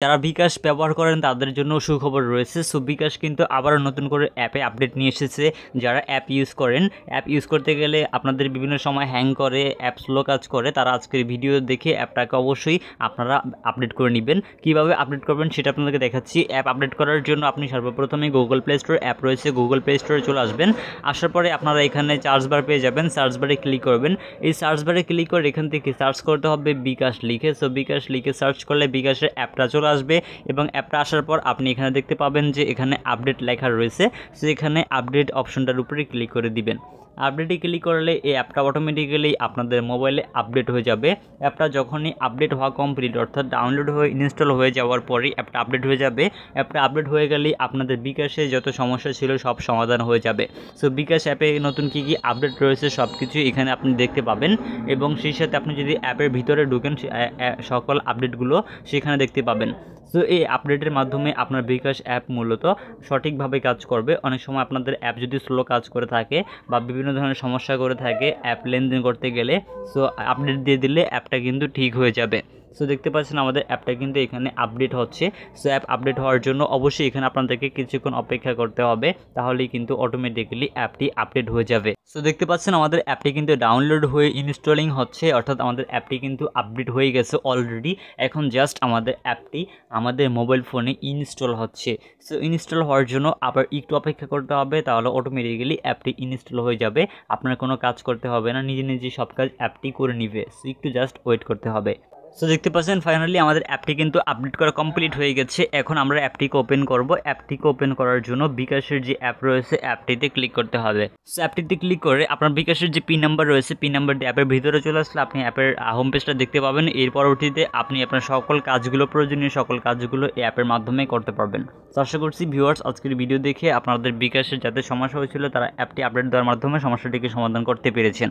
যারা বিকাশ ব্যবহার করেন তাদের জন্য সুখবর রয়েছে। সো বিকাশ কিন্তু আবারও নতুন করে অ্যাপে আপডেট নিয়ে এসেছে। যারা অ্যাপ ইউজ করেন, অ্যাপ ইউজ করতে গেলে আপনাদের বিভিন্ন সময় হ্যাং করে, অ্যাপ স্লো কাজ করে, তারা আজকের ভিডিও দেখে অ্যাপটাকে অবশ্যই আপনারা আপডেট করে নেবেন। কীভাবে আপডেট করবেন সেটা আপনাদেরকে দেখাচ্ছি। অ্যাপ আপডেট করার জন্য আপনি সর্বপ্রথমে গুগল প্লে স্টোর অ্যাপ রয়েছে, গুগল প্লে স্টোরে চলে আসবেন। আসার পরে আপনারা এখানে সার্চ বার পেয়ে যাবেন, সার্চ বারে ক্লিক করবেন। এই সার্চ বারে ক্লিক করে এখান থেকে সার্চ করতে হবে বিকাশ লিখে। সো বিকাশ লিখে সার্চ করলে বিকাশের অ্যাপটা চলে আসবে এবং অ্যাপটা আসার পর আপনি এখানে দেখতে পাবেন যে এখানে আপডেট লেখা রয়েছে। সো এখানে আপডেট অপশনটার উপরে ক্লিক করে দিবেন। আপডেটে ক্লিক করলে এই অ্যাপটা অটোমেটিক্যালি আপনাদের মোবাইলে আপডেট হয়ে যাবে। অ্যাপটা যখনই আপডেট হওয়া কমপ্লিট, অর্থাৎ ডাউনলোড হয়ে ইনস্টল হয়ে যাওয়ার পরেই অ্যাপটা আপডেট হয়ে যাবে। অ্যাপটা আপডেট হয়ে গেলেই আপনাদের বিকাশে যত সমস্যা ছিল সব সমাধান হয়ে যাবে। সো বিকাশ অ্যাপে নতুন কী কী আপডেট রয়েছে সব কিছুই এখানে আপনি দেখতে পাবেন এবং সেই সাথে আপনি যদি অ্যাপের ভিতরে ঢুকেন সকল আপডেটগুলো সেখানে দেখতে পাবেন। সো এই আপডেটের মাধ্যমে আপনার বিকাশ অ্যাপ মূলত সঠিকভাবে কাজ করবে। অনেক সময় আপনাদের অ্যাপ যদি স্লো কাজ করে থাকে বা বিভিন্ন ধরনের সমস্যা করে থাকে অ্যাপ লেনদেন করতে গেলে, সো আপডেট দিয়ে দিলে অ্যাপটা কিন্তু ঠিক হয়ে যাবে। সো দেখতে পাচ্ছেন আমাদের অ্যাপটা কিন্তু এখানে আপডেট হচ্ছে। সো অ্যাপ আপডেট হওয়ার জন্য অবশ্যই এখানে আপনাদেরকে কিছুক্ষণ অপেক্ষা করতে হবে, তাহলেই কিন্তু অটোমেটিক্যালি অ্যাপটি আপডেট হয়ে যাবে। সো দেখতে পাচ্ছেন আমাদের অ্যাপটি কিন্তু ডাউনলোড হয়ে ইনস্টলিং হচ্ছে, অর্থাৎ আমাদের অ্যাপটি কিন্তু আপডেট হয়ে গেছে অলরেডি। এখন জাস্ট আমাদের অ্যাপটি আমাদের মোবাইল ফোনে ইনস্টল হচ্ছে। সো ইনস্টল হওয়ার জন্য আবার একটু অপেক্ষা করতে হবে, তাহলে অটোমেটিক্যালি অ্যাপটি ইনস্টল হয়ে যাবে। আপনার কোনো কাজ করতে হবে না, নিজে নিজে সব কাজ অ্যাপটি করে নিবে। সো একটু জাস্ট ওয়েট করতে হবে। সো দেখতে পাচ্ছেন ফাইনালি আমাদের অ্যাপটি কিন্তু আপডেট করা কমপ্লিট হয়ে গেছে। এখন আমরা অ্যাপটিকে ওপেন করব। অ্যাপটিকে ওপেন করার জন্য বিকাশের যে অ্যাপ রয়েছে অ্যাপটিতে ক্লিক করতে হবে। সো অ্যাপটিতে ক্লিক করে আপনার বিকাশের যে পিন নাম্বার রয়েছে, পিন নাম্বার দিয়ে অ্যাপের ভিতরে চলে আসলে আপনি অ্যাপের হোম পেজটা দেখতে পাবেন। এর পরবর্তীতে আপনি আপনার সকল কাজগুলো, প্রয়োজনীয় সকল কাজগুলো এই অ্যাপের মাধ্যমে করতে পারবেন। তো আশা করছি ভিউয়ার্স আজকের ভিডিও দেখে আপনাদের বিকাশের যাতে সমস্যা হয়েছিল তারা অ্যাপটি আপডেট দেওয়ার মাধ্যমে সমস্যাটিকে সমাধান করতে পেরেছেন।